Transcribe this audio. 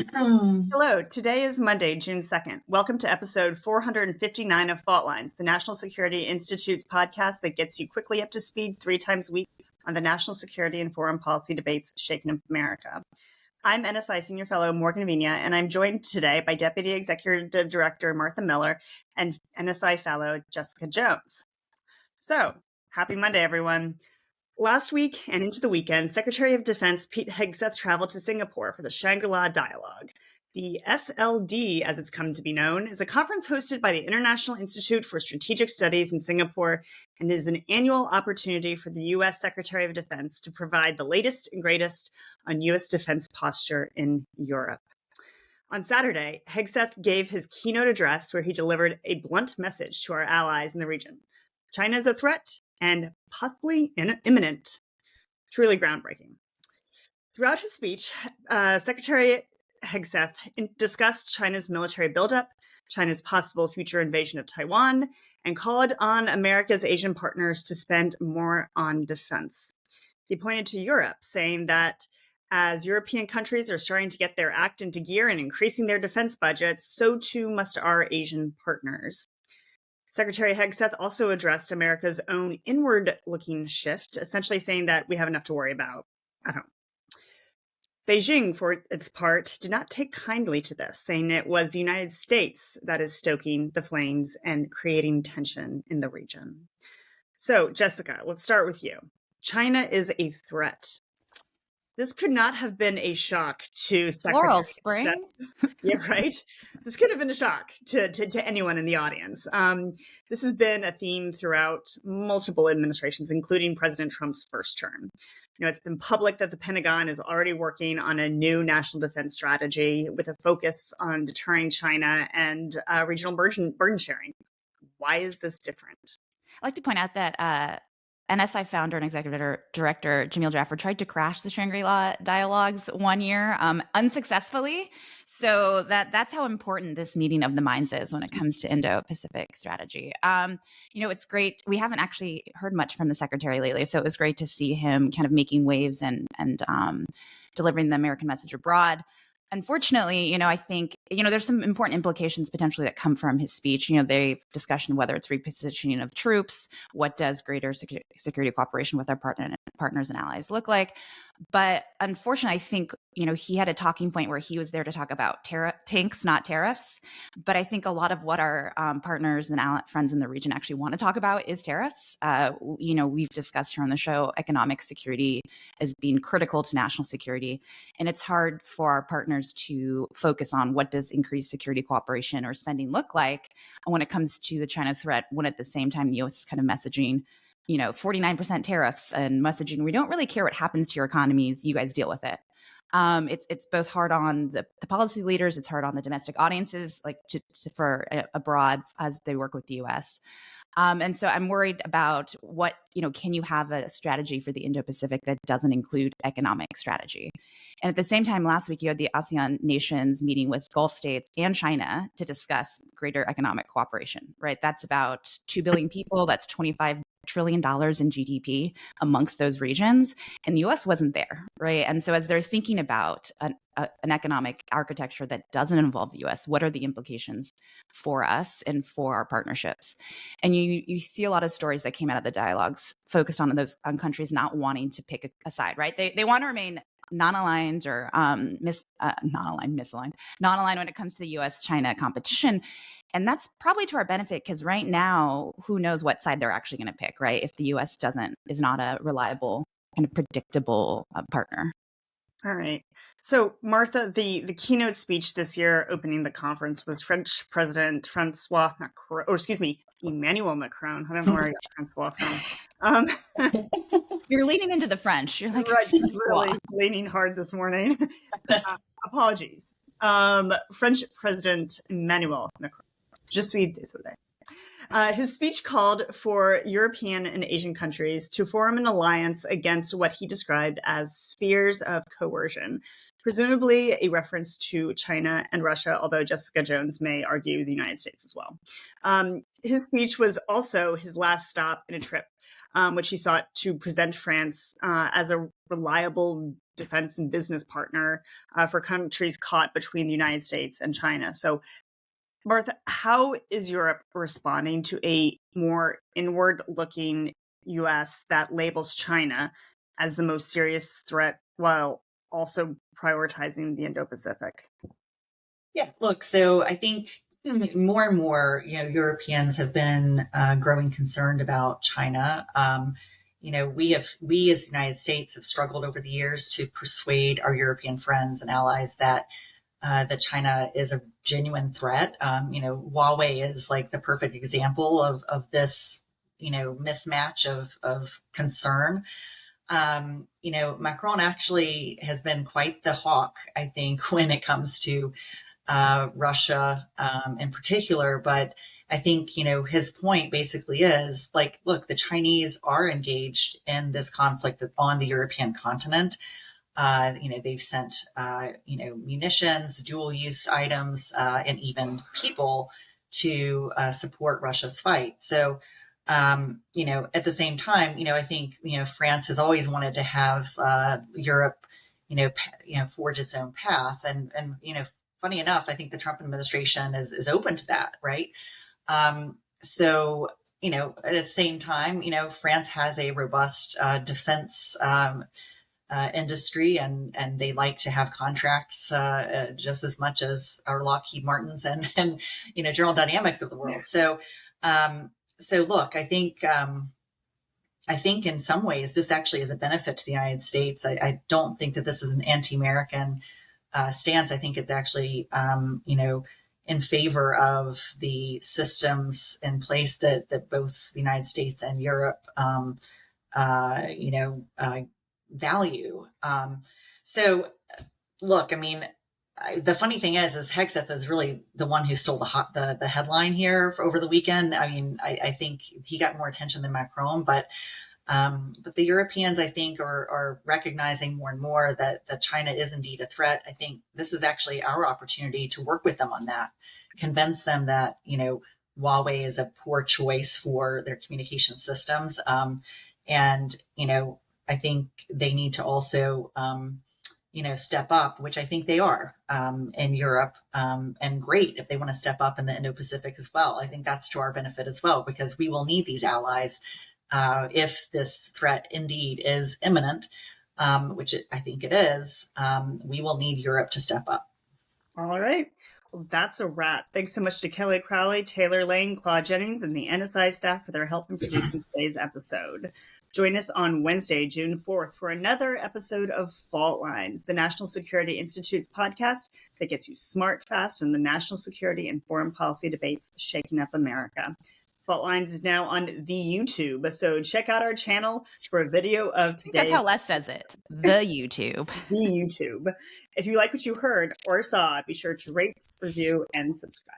Hello, today is Monday, June 2nd. Welcome to episode 459 of Fault Lines, the National Security Institute's podcast that gets you quickly up to speed 3 times a week on the national security and foreign policy debates shaking up America. I'm NSI Senior Fellow Morgan Vigna, and I'm joined today by Deputy Executive Director Martha Miller and NSI Fellow Jessica Jones. So, happy Monday, everyone. Last week and into the weekend, Secretary of Defense Pete Hegseth traveled to Singapore for the Shangri-La Dialogue. The SLD, as it's come to be known, is a conference hosted by the International Institute for Strategic Studies in Singapore and is an annual opportunity for the U.S. Secretary of Defense to provide the latest and greatest on U.S. defense posture in Europe. On Saturday, Hegseth gave his keynote address where he delivered a blunt message to our allies in the region. China is a threat and possibly imminent. Truly groundbreaking. Throughout his speech, Secretary Hegseth discussed China's military buildup, China's possible future invasion of Taiwan, and called on America's Asian partners to spend more on defense. He pointed to Europe, saying that as European countries are starting to get their act into gear and increasing their defense budgets, so too must our Asian partners. Secretary Hegseth also addressed America's own inward-looking shift, essentially saying that we have enough to worry about at home. Beijing, for its part, did not take kindly to this, saying it was the United States that is stoking the flames and creating tension in the region. So, Jessica, let's start with you. China is a threat. This could not have been a shock to Floral Spring. Yeah, right. This could have been a shock to anyone in the audience. This has been a theme throughout multiple administrations, including President Trump's first term. It's been public that the Pentagon is already working on a new national defense strategy with a focus on deterring China and regional burden sharing. Why is this different? I'd like to point out that NSI founder and executive director Jamil Jaffer tried to crash the Shangri-La Dialogues one year unsuccessfully. So that's how important this meeting of the minds is when it comes to Indo-Pacific strategy. It's great. We haven't actually heard much from the secretary lately, so it was great to see him kind of making waves and delivering the American message abroad. Unfortunately, I think, there's some important implications potentially that come from his speech. They've discussion whether it's repositioning of troops, what does greater security cooperation with our partners and allies look like. But unfortunately, I think, he had a talking point where he was there to talk about tanks, not tariffs. But I think a lot of what our partners and friends in the region actually want to talk about is tariffs. We've discussed here on the show economic security as being critical to national security. And it's hard for our partners to focus on what does increased security cooperation or spending look like when it comes to the China threat, when at the same time the U.S. is kind of messaging 49% tariffs and messaging, we don't really care what happens to your economies, you guys deal with it. It's both hard on the policy leaders, it's hard on the domestic audiences, like for abroad as they work with the U.S. And so I'm worried about what, can you have a strategy for the Indo-Pacific that doesn't include economic strategy? And at the same time, last week, you had the ASEAN nations meeting with Gulf states and China to discuss greater economic cooperation, right? That's about 2 billion people. That's $25 trillion in GDP amongst those regions. And the US wasn't there, right? And so as they're thinking about an economic architecture that doesn't involve the US, what are the implications for us and for our partnerships? And you see a lot of stories that came out of the dialogues focused on countries not wanting to pick a side, right? They want to remain non-aligned or misaligned when it comes to the US-China competition. And that's probably to our benefit because right now, who knows what side they're actually going to pick, right? If the US is not a reliable, kind of predictable partner. All right. So, Martha, the keynote speech this year opening the conference was French President Emmanuel Macron. I don't know where I got Francois from. You're leaning into the French. You're like, right, really leaning hard this morning. Apologies. French President Emmanuel Macron. Je suis désolé. His speech called for European and Asian countries to form an alliance against what he described as spheres of coercion, presumably a reference to China and Russia, although Jessica Jones may argue the United States as well. His speech was also his last stop in a trip, which he sought to present France as a reliable defense and business partner for countries caught between the United States and China. So, Martha, how is Europe responding to a more inward-looking U.S. that labels China as the most serious threat while also prioritizing the Indo-Pacific? Yeah, look, so I think more and more, Europeans have been growing concerned about China. We as the United States have struggled over the years to persuade our European friends and allies that China is a genuine threat. Huawei is like the perfect example of this, mismatch of concern. Macron actually has been quite the hawk, I think, when it comes to Russia in particular. But I think, his point basically is like, look, the Chinese are engaged in this conflict on the European continent. They've sent, munitions, dual use items, and even people to support Russia's fight. So, at the same time, I think, France has always wanted to have Europe, forge its own path. And funny enough, I think the Trump administration is open to that, right? So, at the same time, France has a robust defense industry, and they like to have contracts just as much as our Lockheed Martins and General Dynamics of the world. So look, I think in some ways this actually is a benefit to the United States. I don't think that this is an anti-American stance. I think it's actually in favor of the systems in place that both the United States and Europe value. So look, I mean, the funny thing is Hegseth is really the one who stole the headline here over the weekend. I mean, I think he got more attention than Macron, but the Europeans, I think, are recognizing more and more that China is indeed a threat. I think this is actually our opportunity to work with them on that, convince them that, Huawei is a poor choice for their communication systems. I think they need to also, step up, which I think they are in Europe, and great if they want to step up in the Indo-Pacific as well. I think that's to our benefit as well, because we will need these allies if this threat indeed is imminent, which I think it is. We will need Europe to step up. All right. Well, that's a wrap. Thanks so much to Kelly Crowley, Taylor Lane, Claude Jennings, and the NSI staff for their help in producing today's episode. Join us on Wednesday, June 4th, for another episode of Fault Lines, the National Security Institute's podcast that gets you smart, fast, and the national security and foreign policy debates shaking up America. Fault Lines is now on the YouTube, so check out our channel for a video of today. That's how Les says it. The YouTube. The YouTube. If you like what you heard or saw, be sure to rate, review, and subscribe.